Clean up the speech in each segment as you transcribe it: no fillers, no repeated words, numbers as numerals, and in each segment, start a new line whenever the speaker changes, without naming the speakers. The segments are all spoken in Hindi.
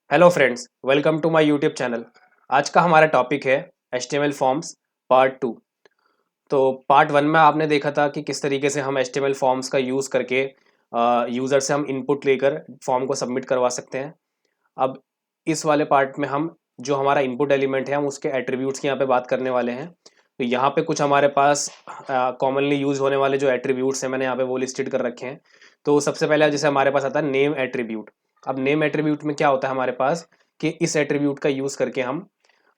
Hello friends, welcome to my YouTube channel. आज का हमारा टॉपिक है HTML फॉर्म्स पार्ट 2। तो पार्ट 1 में आपने देखा था कि किस तरीके से हम HTML फॉर्म्स का यूज़ करके यूज़र से हम इनपुट लेकर फॉर्म को सबमिट करवा सकते हैं। अब इस वाले पार्ट में हम जो हमारा इनपुट एलिमेंट है हम उसके एट्रीब्यूट्स की यहाँ पे बात करने वाले हैं। तो यहाँ पे कुछ हमारे पास कॉमनली यूज़ होने वाले जो एट्रीब्यूट्स हैं मैंने यहाँ पे वो लिस्टेड कर रखे हैं। तो सबसे पहले जैसे हमारे पास आता है नेम एट्रीब्यूट। अब नेम एट्रीब्यूट में क्या होता है हमारे पास कि इस एट्रीब्यूट का यूज़ करके हम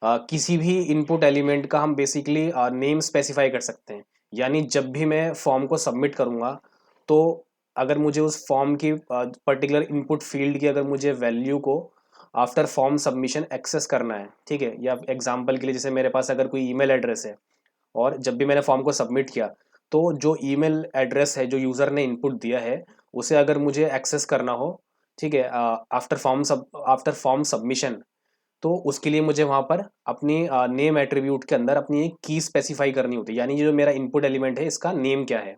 किसी भी इनपुट एलिमेंट का हम बेसिकली नेम स्पेसिफाई कर सकते हैं। यानी जब भी मैं फॉर्म को सबमिट करूँगा तो अगर मुझे उस फॉर्म की पर्टिकुलर इनपुट फील्ड की अगर मुझे वैल्यू को आफ्टर फॉर्म सबमिशन एक्सेस करना है, ठीक है। या एग्जांपल के लिए जैसे मेरे पास अगर कोई ईमेल एड्रेस है और जब भी मैंने फॉर्म को सबमिट किया तो जो ईमेल एड्रेस है जो यूज़र ने इनपुट दिया है उसे अगर मुझे एक्सेस करना हो, ठीक है, आफ्टर फॉर्म सबमिशन, तो उसके लिए मुझे वहाँ पर अपनी नेम एट्रीब्यूट के अंदर अपनी एक की स्पेसिफाई करनी होती है। यानी ये जो मेरा इनपुट एलिमेंट है इसका नेम क्या है।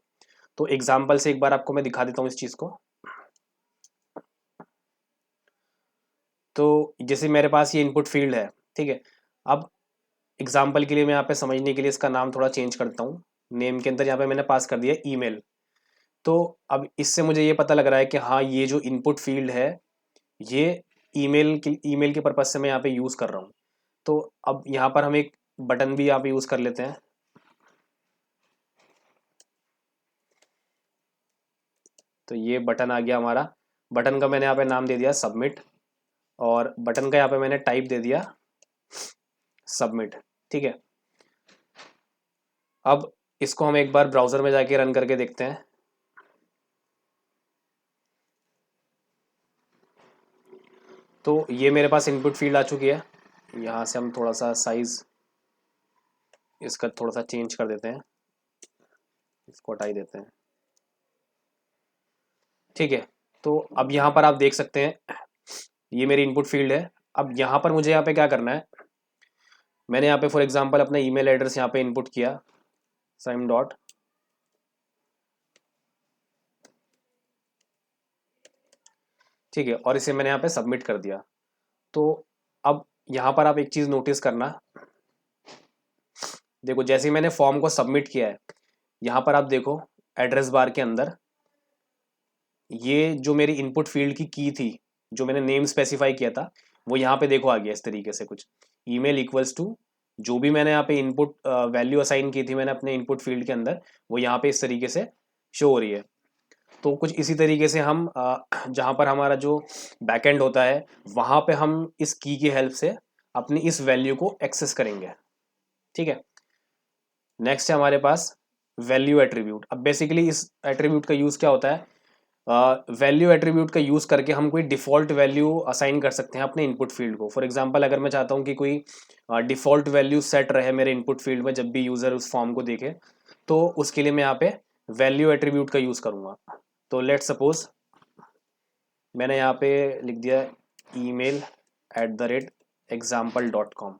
तो एग्जांपल से एक बार आपको मैं दिखा देता हूँ इस चीज़ को। तो जैसे मेरे पास ये इनपुट फील्ड है, ठीक है। अब एग्जांपल के लिए मैं यहाँ पे समझने के लिए इसका नाम थोड़ा चेंज करता हूँ। नेम के अंदर यहाँ पे मैंने पास कर दिया ईमेल। तो अब इससे मुझे ये पता लग रहा है कि हाँ, ये जो इनपुट फील्ड है ये ईमेल के पर्पज से मैं यहाँ पे यूज़ कर रहा हूँ। तो अब यहाँ पर हम एक बटन भी यहाँ पे यूज़ कर लेते हैं। तो ये बटन आ गया हमारा। बटन का मैंने यहाँ पे नाम दे दिया सबमिट, और बटन का यहाँ पे मैंने टाइप दे दिया सबमिट, ठीक है। अब इसको हम एक बार ब्राउज़र में जाके रन करके देखते हैं। तो ये मेरे पास इनपुट फील्ड आ चुकी है। यहाँ से हम थोड़ा सा साइज़ इसका थोड़ा सा चेंज कर देते हैं, इसको हटाई देते हैं, ठीक है। तो अब यहाँ पर आप देख सकते हैं ये मेरी इनपुट फील्ड है। अब यहाँ पर मुझे यहाँ पे क्या करना है, मैंने यहाँ पे फॉर एग्जांपल अपना ईमेल एड्रेस यहाँ पे इनपुट किया, साइम डॉट, ठीक है, और इसे मैंने यहाँ पे सबमिट कर दिया। तो अब यहाँ पर आप एक चीज़ नोटिस करना, देखो जैसे ही मैंने फॉर्म को सबमिट किया है यहाँ पर आप देखो एड्रेस बार के अंदर ये जो मेरी इनपुट फील्ड की थी, जो मैंने नेम स्पेसिफाई किया था, वो यहाँ पे देखो आ गया इस तरीके से कुछ ईमेल इक्वल्स टू जो भी मैंने यहाँ पे इनपुट वैल्यू असाइन की थी मैंने अपने इनपुट फील्ड के अंदर, वो यहाँ पे इस तरीके से शो हो रही है। तो कुछ इसी तरीके से हम जहाँ पर हमारा जो बैकएंड होता है वहाँ पे हम इस की हेल्प से अपनी इस वैल्यू को एक्सेस करेंगे, ठीक है। नेक्स्ट है हमारे पास वैल्यू एट्रीब्यूट। अब बेसिकली इस एट्रीब्यूट का यूज़ क्या होता है, वैल्यू एट्रीब्यूट का यूज़ करके हम कोई डिफ़ॉल्ट वैल्यू असाइन कर सकते हैं अपने इनपुट फील्ड को। फॉर एग्जांपल अगर मैं चाहता हूँ कि कोई डिफ़ॉल्ट वैल्यू सेट रहे मेरे इनपुट फील्ड में जब भी यूज़र उस फॉर्म को देखे, तो उसके लिए मैं यहाँ पे वैल्यू एट्रीब्यूट का यूज़ करूँगा। तो लेट सपोज मैंने यहाँ पे लिख दिया email@example.com।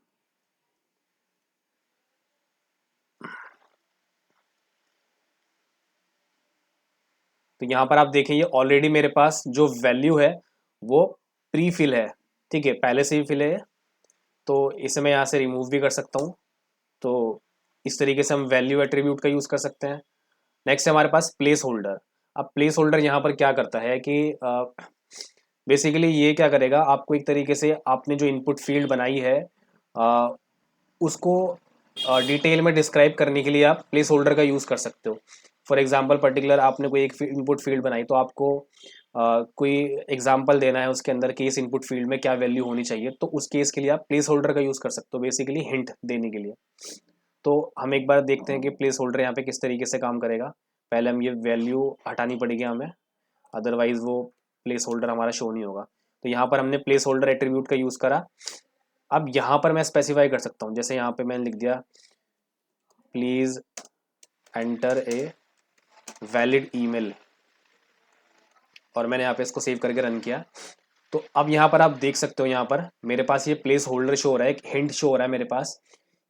तो यहाँ पर आप देखें ये ऑलरेडी मेरे पास जो वैल्यू है वो प्री फिल है, ठीक है, पहले से ही फिल है। तो इसे मैं यहाँ से रिमूव भी कर सकता हूँ। तो इस तरीके से हम वैल्यू एट्रीब्यूट का यूज़ कर सकते हैं। नेक्स्ट है हमारे पास प्लेस होल्डर। अब प्लेस होल्डर यहाँ पर क्या करता है कि बेसिकली ये क्या करेगा, आपको एक तरीके से आपने जो इनपुट फील्ड बनाई है अ, उसको डिटेल में डिस्क्राइब करने के लिए आप प्लेस होल्डर का यूज़ कर सकते हो। फॉर एग्जांपल पर्टिकुलर आपने कोई एक इनपुट फील्ड बनाई तो आपको कोई एग्जांपल देना है उसके अंदर कि इस इनपुट फील्ड में क्या वैल्यू होनी चाहिए, तो उस केस के लिए आप प्लेस होल्डर का यूज़ कर सकते हो बेसिकली हिंट देने के लिए। तो हम एक बार देखते हैं कि प्लेस होल्डर यहाँ पे किस तरीके से काम करेगा। पहले हम ये वैल्यू हटानी पड़ेगी हमें, अदरवाइज वो प्लेस होल्डर हमारा शो नहीं होगा। तो यहाँ पर हमने प्लेस होल्डर एट्रीब्यूट का यूज़ करा। अब यहाँ पर मैं स्पेसिफाई कर सकता हूँ, जैसे यहाँ पे मैंने लिख दिया please enter a valid email, और मैंने यहाँ पे इसको सेव करके रन किया। तो अब यहाँ पर आप देख सकते हो यहाँ पर मेरे पास ये प्लेस होल्डर शो हो रहा है, एक हिंट शो हो रहा है मेरे पास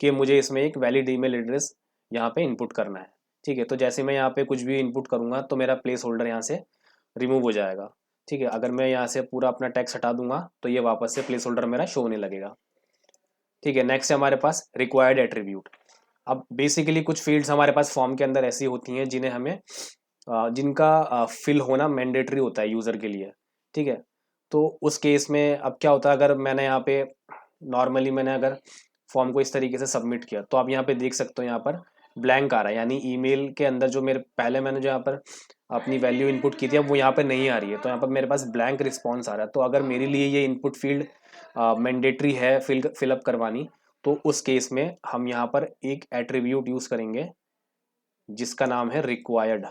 कि मुझे इसमें एक वैलिड ईमेल एड्रेस यहाँ पे इनपुट करना है, ठीक है। तो जैसे मैं यहाँ पे कुछ भी इनपुट करूँगा तो मेरा प्लेस होल्डर यहाँ से रिमूव हो जाएगा, ठीक है, अगर मैं यहाँ से पूरा अपना टेक्स्ट हटा दूंगा तो ये वापस से प्लेस होल्डर मेरा शो होने लगेगा। ठीक है, नेक्स्ट है हमारे पास रिक्वायर्ड एट्रीब्यूट। अब बेसिकली कुछ फील्ड्स हमारे पास फॉर्म के अंदर ऐसी होती हैं जिन्हें हमें जिनका फिल होना मैंडेटरी होता है यूज़र के लिए। ठीक है, तो उस केस में अब क्या होता है, अगर मैंने यहाँ पे नॉर्मली मैंने अगर फॉर्म को इस तरीके से सबमिट किया तो आप यहाँ पे देख सकते हो यहाँ पर ब्लैंक आ रहा है, यानी ईमेल के अंदर जो मेरे पहले मैंने जो यहाँ पर अपनी वैल्यू इनपुट की थी अब वो यहाँ पर नहीं आ रही है, तो यहाँ पर मेरे पास ब्लैंक रिस्पॉन्स आ रहा है। तो अगर मेरे लिए ये इनपुट फील्ड मैंडेटरी है फिलअप करवानी, तो उस केस में हम यहाँ पर एक एट्रीब्यूट यूज करेंगे जिसका नाम है रिक्वायर्ड।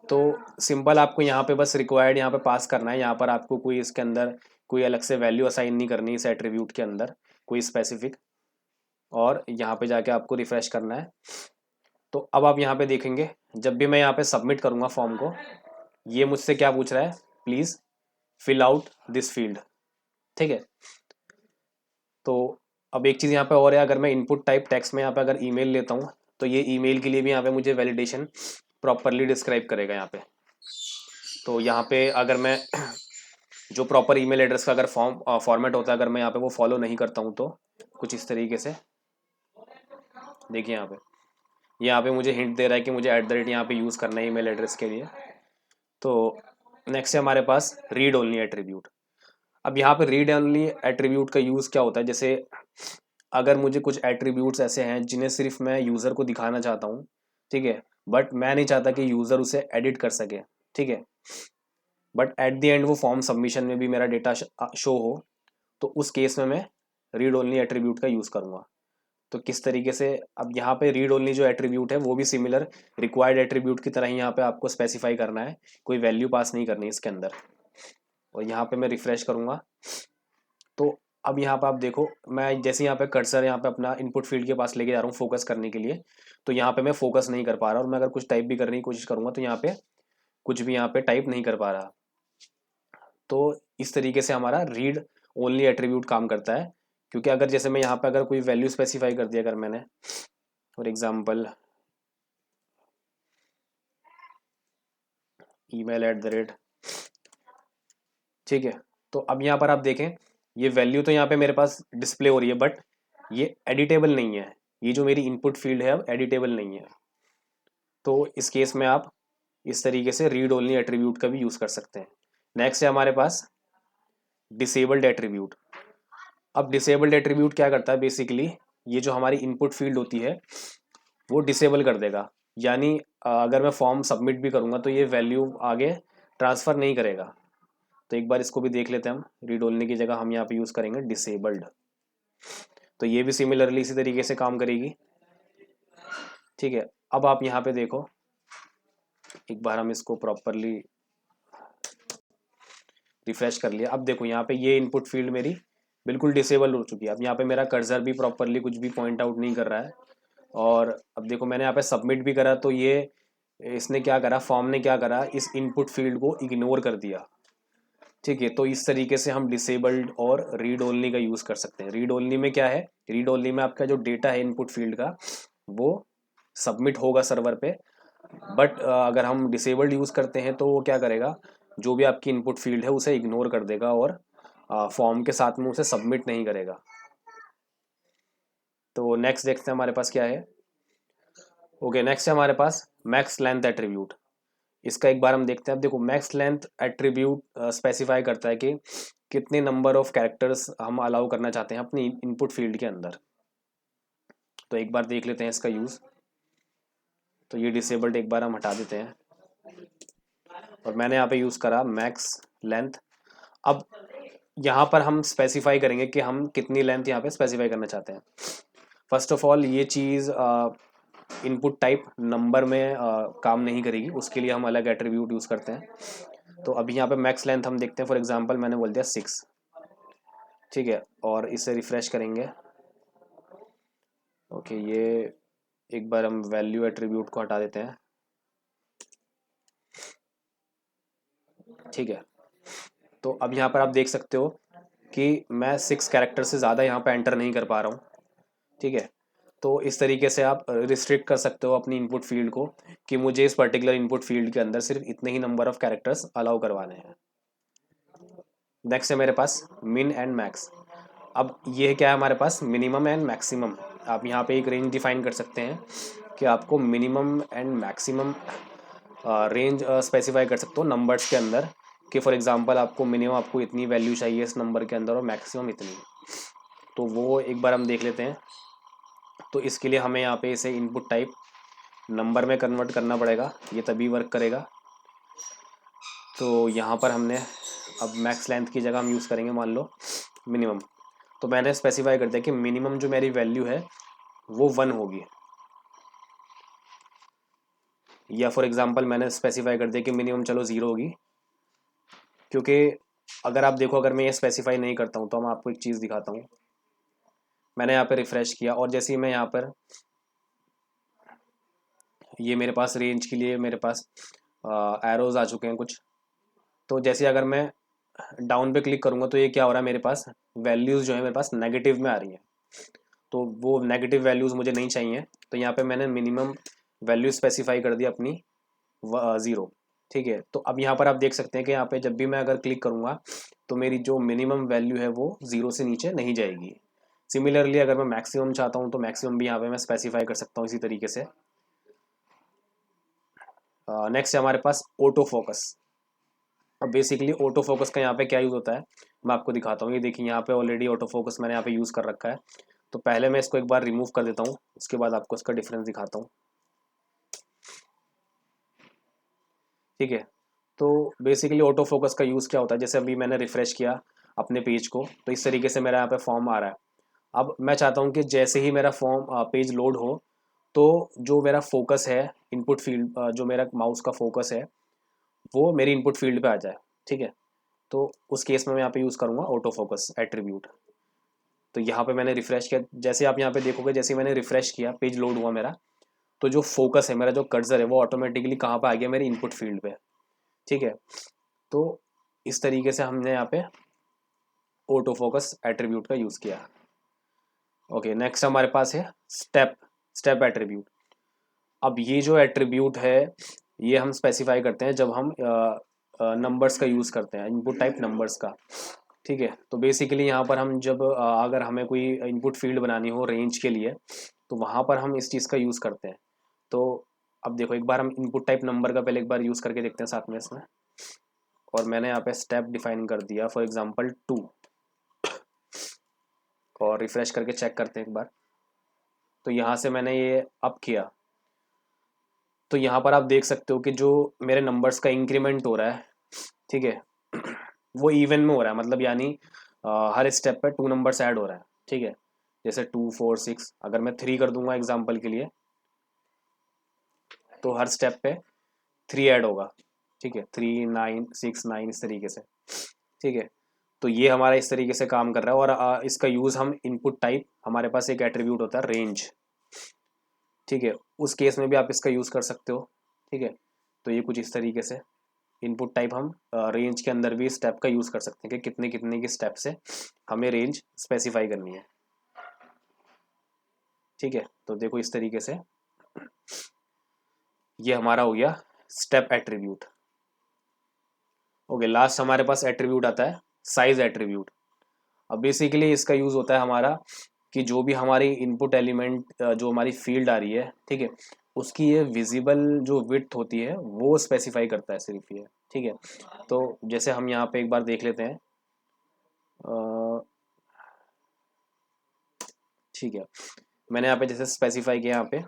तो सिंपल आपको यहाँ पे बस रिक्वायर्ड यहाँ पे पास करना है। यहाँ पर आपको कोई इसके अंदर कोई अलग से वैल्यू असाइन नहीं करनी इस एट्रीब्यूट के अंदर, कोई स्पेसिफिक, और यहाँ पे जाके आपको रिफ्रेश करना है। तो अब आप यहाँ पे देखेंगे जब भी मैं यहाँ पे सबमिट करूँगा फॉर्म को, ये मुझसे क्या पूछ रहा है, please fill out this field. ठीक है, तो अब एक चीज़ यहाँ पे और है, अगर मैं इनपुट टाइप टेक्स्ट में यहाँ पे अगर ईमेल लेता हूँ तो ये ईमेल के लिए भी यहाँ पे मुझे वैलिडेशन प्रॉपरली डिस्क्राइब करेगा यहाँ पे। तो यहाँ पे अगर मैं जो प्रॉपर ईमेल एड्रेस का अगर फॉर्मेट होता है अगर मैं यहाँ पे वो फॉलो नहीं करता हूँ तो कुछ इस तरीके से देखिए यहाँ पे मुझे हिंट दे रहा है कि मुझे @ यहाँ पे यूज़ करना है ईमेल एड्रेस के लिए। तो नेक्स्ट है हमारे पास रीड ओनली एट्रीब्यूट। अब यहाँ पे रीड ओनली एट्रीब्यूट का यूज़ क्या होता है, जैसे अगर मुझे कुछ एट्रीब्यूट्स ऐसे हैं जिन्हें सिर्फ मैं यूज़र को दिखाना चाहता हूँ, ठीक है, बट मैं नहीं चाहता कि यूज़र उसे एडिट कर सके। ठीक है, बट एट द एंड वो फॉर्म सबमिशन में भी मेरा डेटा शो हो, तो उस केस में मैं रीड ओनली एट्रीब्यूट का यूज़ करूँगा। तो किस तरीके से, अब यहाँ पे रीड ओनली जो एट्रीब्यूट है वो भी सिमिलर रिक्वायर्ड एट्रीब्यूट की तरह ही यहाँ पे आपको स्पेसिफाई करना है, कोई वैल्यू पास नहीं करनी इसके अंदर। और यहाँ पे मैं रिफ्रेश करूँगा तो अब यहाँ पे आप देखो, मैं जैसे यहाँ पे कर्सर यहाँ पे अपना इनपुट फील्ड के पास लेके जा रहा हूँ फोकस करने के लिए, तो यहाँ पे मैं फोकस नहीं कर पा रहा, और मैं अगर कुछ टाइप भी करने की कोशिश करूँगा तो यहाँ पे कुछ भी यहाँ पे टाइप नहीं कर पा रहा। तो इस तरीके से हमारा रीड ओनली एट्रीब्यूट काम करता है, क्योंकि अगर जैसे मैं यहाँ पे अगर कोई वैल्यू स्पेसिफाई कर दिया, अगर मैंने फॉर एग्जांपल email @ ठीक है, तो अब यहाँ पर आप देखें ये वैल्यू तो यहाँ पे मेरे पास डिस्प्ले हो रही है, बट ये एडिटेबल नहीं है, ये जो मेरी इनपुट फील्ड है अब एडिटेबल नहीं है। तो इस केस में आप इस तरीके से रीड ओनली एट्रीब्यूट का भी यूज़ कर सकते हैं। नेक्स्ट है हमारे पास डिसेबल्ड एट्रीब्यूट। अब डिसेबल्ड एट्रीब्यूट क्या करता है, बेसिकली ये जो हमारी इनपुट फील्ड होती है वो डिसेबल कर देगा, यानी अगर मैं फॉर्म सबमिट भी करूँगा तो ये वैल्यू आगे ट्रांसफ़र नहीं करेगा। तो एक बार इसको भी देख लेते हैं हम, रीड ओनली की जगह हम यहाँ पे यूज़ करेंगे डिसेबल्ड। तो ये भी सिमिलरली इसी तरीके से काम करेगी। ठीक है, अब आप यहाँ पे देखो, एक बार हम इसको प्रॉपरली रिफ्रेश कर लिया। अब देखो यहाँ पे ये इनपुट फील्ड मेरी बिल्कुल डिसेबल हो चुकी है। अब यहाँ पे मेरा कर्सर भी प्रॉपरली कुछ भी पॉइंट आउट नहीं कर रहा है, और अब देखो मैंने यहाँ पे सबमिट भी करा तो ये इसने क्या करा, फॉर्म ने क्या करा, इस इनपुट फील्ड को इग्नोर कर दिया। ठीक है, तो इस तरीके से हम डिसेबल्ड और रीड ओनली का यूज़ कर सकते हैं। रीड ओनली में क्या है, रीड ओनली में आपका जो डेटा है इनपुट फील्ड का वो सबमिट होगा सर्वर पे, बट अगर हम डिसेबल्ड यूज़ करते हैं तो वो क्या करेगा, जो भी आपकी इनपुट फील्ड है उसे इग्नोर कर देगा और फॉर्म के साथ में उसे सबमिट नहीं करेगा। तो नेक्स्ट देखते हैं हमारे पास क्या है। ओके, नेक्स्ट है हमारे पास मैक्स लेंथ एट्रीब्यूट। इसका एक बार हम देखते हैं। अब देखो मैक्स लेंथ एट्रीब्यूट स्पेसिफाई करता है कि कितने नंबर ऑफ कैरेक्टर्स हम अलाउ करना चाहते हैं अपनी इनपुट फील्ड के अंदर। तो एक बार देख लेते हैं इसका यूज़। तो ये डिसेबल्ड एक बार हम हटा देते हैं, और मैंने यहाँ पे यूज़ करा मैक्स लेंथ। अब यहाँ पर हम स्पेसिफाई करेंगे कि हम कितनी लेंथ यहाँ पे स्पेसिफाई करना चाहते हैं। फर्स्ट ऑफ ऑल ये चीज़ इनपुट टाइप नंबर में काम नहीं करेगी, उसके लिए हम अलग एट्रीब्यूट यूज़ करते हैं। तो अभी यहाँ पे मैक्स लेंथ हम देखते हैं, फॉर एग्जांपल मैंने बोल दिया 6। ठीक है, और इसे रिफ्रेश करेंगे। ओके, ये एक बार हम वैल्यू एट्रीब्यूट को हटा देते हैं। ठीक है, तो अब यहाँ पर आप देख सकते हो कि मैं 6 कैरेक्टर से ज़्यादा यहाँ पे एंटर नहीं कर पा रहा हूँ। ठीक है, तो इस तरीके से आप रिस्ट्रिक्ट कर सकते हो अपनी इनपुट फील्ड को कि मुझे इस पर्टिकुलर इनपुट फील्ड के अंदर सिर्फ इतने ही नंबर ऑफ कैरेक्टर्स अलाउ करवाने हैं। नेक्स्ट है मेरे पास मिन एंड मैक्स। अब ये क्या है हमारे पास, मिनिमम एंड मैक्सिमम। आप यहाँ पे एक रेंज डिफाइन कर सकते हैं कि आपको minimum and maximum range specify कर सकते हो नंबर्स के अंदर, कि फॉर एग्जांपल आपको मिनिमम आपको इतनी वैल्यू चाहिए इस नंबर के अंदर और मैक्सिमम इतनी। तो वो एक बार हम देख लेते हैं। तो इसके लिए हमें यहाँ पे इसे इनपुट टाइप नंबर में कन्वर्ट करना पड़ेगा, ये तभी वर्क करेगा। तो यहाँ पर हमने अब मैक्स लेंथ की जगह हम यूज़ करेंगे मान लो मिनिमम। तो मैंने स्पेसिफाई कर दिया कि मिनिमम जो मेरी वैल्यू है वो 1 होगी, या फॉर एग्जांपल मैंने स्पेसिफाई कर दिया कि मिनिमम चलो 0 होगी। क्योंकि अगर आप देखो, अगर मैं ये स्पेसिफाई नहीं करता हूँ तो मैं आपको एक चीज़ दिखाता हूँ। मैंने यहाँ पे रिफ़्रेश किया और जैसे ही मैं यहाँ पर, ये मेरे पास रेंज के लिए मेरे पास एरोज आ चुके हैं कुछ। तो जैसे अगर मैं डाउन पे क्लिक करूँगा तो ये क्या हो रहा है, मेरे पास वैल्यूज़ जो है मेरे पास नेगेटिव में आ रही हैं। तो वो नेगेटिव वैल्यूज़ मुझे नहीं चाहिए। तो यहाँ पे मैंने मिनिमम वैल्यू स्पेसिफाई कर दी अपनी 0। ठीक है, तो अब यहाँ पर आप देख सकते हैं कि यहाँ पे जब भी मैं अगर क्लिक करूँगा तो मेरी जो मिनिमम वैल्यू है वो 0 से नीचे नहीं जाएगी। सिमिलरली अगर मैं मैक्सिमम चाहता हूँ तो मैक्सिमम भी यहाँ पे मैं स्पेसिफाई कर सकता हूँ इसी तरीके से। नेक्स्ट है हमारे पास ऑटो फोकस। अब बेसिकली ऑटो फोकस का यहाँ पे क्या यूज़ होता है मैं आपको दिखाता हूँ। ये देखिए यहाँ पे ऑलरेडी ऑटो फोकस मैंने यहाँ पे यूज़ कर रखा है। तो पहले मैं इसको एक बार रिमूव कर देता हूँ, उसके बाद आपको इसका डिफरेंस दिखाता हूँ। ठीक है, तो बेसिकली ऑटो फोकस का यूज़ क्या होता है, जैसे अभी मैंने रिफ़्रेश किया अपने पेज को तो इस तरीके से मेरा यहाँ पे फॉर्म आ रहा है। अब मैं चाहता हूँ कि जैसे ही मेरा फॉर्म पेज लोड हो तो जो मेरा फोकस है इनपुट फील्ड, जो मेरा माउस का फोकस है वो मेरी इनपुट फील्ड पे आ जाए। ठीक है, तो उस केस में मैं यहाँ पे यूज़ करूँगा ऑटो फोकस एट्रीब्यूट। तो यहाँ पे मैंने रिफ़्रेश किया, जैसे आप यहाँ पे देखोगे जैसे मैंने रिफ़्रेश किया पेज लोड हुआ मेरा, तो जो फोकस है मेरा, जो कर्सर है वो ऑटोमेटिकली कहाँ पे आ गया, मेरी इनपुट फील्ड पे। ठीक है, तो इस तरीके से हमने यहाँ पे ऑटो फोकस एट्रीब्यूट का यूज़ किया। ओके, नेक्स्ट हमारे पास है स्टेप स्टेप एट्रीब्यूट। अब ये जो एट्रीब्यूट है ये हम स्पेसिफाई करते हैं जब हम नंबर्स का यूज़ करते हैं, इनपुट टाइप नंबर्स का। ठीक है, तो बेसिकली यहाँ पर हम जब अगर हमें कोई इनपुट फील्ड बनानी हो रेंज के लिए तो वहाँ पर हम इस चीज़ का यूज़ करते हैं। तो अब देखो एक बार हम इनपुट टाइप नंबर का पहले एक बार यूज़ करके देखते हैं साथ में इसमें। और मैंने यहाँ पे स्टेप डिफाइन कर दिया फॉर एग्जांपल 2, और रिफ्रेश करके चेक करते हैं एक बार। तो यहाँ से मैंने ये अप किया तो यहाँ पर आप देख सकते हो कि जो मेरे नंबर्स का इंक्रीमेंट हो रहा है, ठीक है, वो इवन में हो रहा है, मतलब यानी हर स्टेप पे 2 नंबर्स ऐड हो रहा है। ठीक है, जैसे 2 4 6, अगर मैं 3 कर दूंगा एग्जांपल के लिए तो हर स्टेप पे 3 ऐड होगा। ठीक है, 3 9 6 9 इस तरीके से। ठीक है, तो ये हमारा इस तरीके से काम कर रहा है। और इसका यूज़ हम इनपुट टाइप, हमारे पास एक एट्रीब्यूट होता है रेंज। ठीक है, उस केस में भी आप इसका यूज़ कर सकते हो। ठीक है, तो ये कुछ इस तरीके से इनपुट टाइप हम रेंज के अंदर भी स्टेप का यूज़ कर सकते हैं कि कितने कितने के स्टेप से हमें रेंज स्पेसिफाई करनी है। ठीक है, तो देखो इस तरीके से ये हमारा हो गया स्टेप एट्रीब्यूट। ओके, लास्ट हमारे पास एट्रीब्यूट आता है साइज एट्रीब्यूट। अब बेसिकली इसका यूज़ होता है हमारा कि जो भी हमारी इनपुट एलिमेंट, जो हमारी फील्ड आ रही है, ठीक है, उसकी ये विजिबल जो विड्थ होती है वो स्पेसिफाई करता है सिर्फ ये। ठीक है, तो जैसे हम यहाँ पे एक बार देख लेते हैं। ठीक है, मैंने यहाँ पे जैसे स्पेसिफाई किया यहाँ पे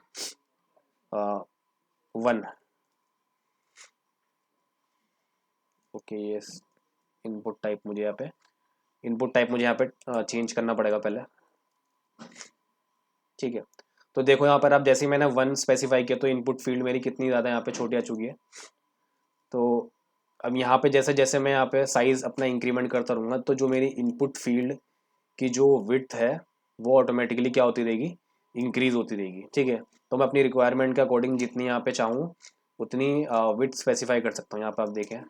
1। ओके, ये इनपुट टाइप मुझे यहाँ पे चेंज करना पड़ेगा पहले। ठीक है, तो देखो यहाँ पर आप जैसे ही मैंने 1 स्पेसिफाई किया तो इनपुट फील्ड मेरी कितनी ज़्यादा यहाँ पे छोटी आ चुकी है। तो अब यहाँ पे जैसे जैसे मैं यहाँ पे साइज़ अपना इंक्रीमेंट करता रहूँगा तो जो मेरी इनपुट फील्ड की जो विड्थ है वो ऑटोमेटिकली क्या होती रहेगी, इंक्रीज होती रहेगी। ठीक है, तो मैं अपनी रिक्वायरमेंट के अकॉर्डिंग जितनी यहाँ पे चाहूँ उतनी विड्थ स्पेसिफाई कर सकता हूँ। यहाँ पे आप देखें,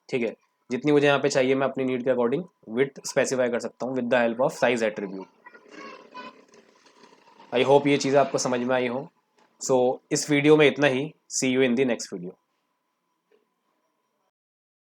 ठीक है, जितनी मुझे यहाँ पे चाहिए मैं अपनी नीड के अकॉर्डिंग विड्थ स्पेसिफाई कर सकता हूँ with the help of size attribute. I hope ये चीज़ आपको समझ में आई हो। सो इस वीडियो में इतना ही। See you in the next video.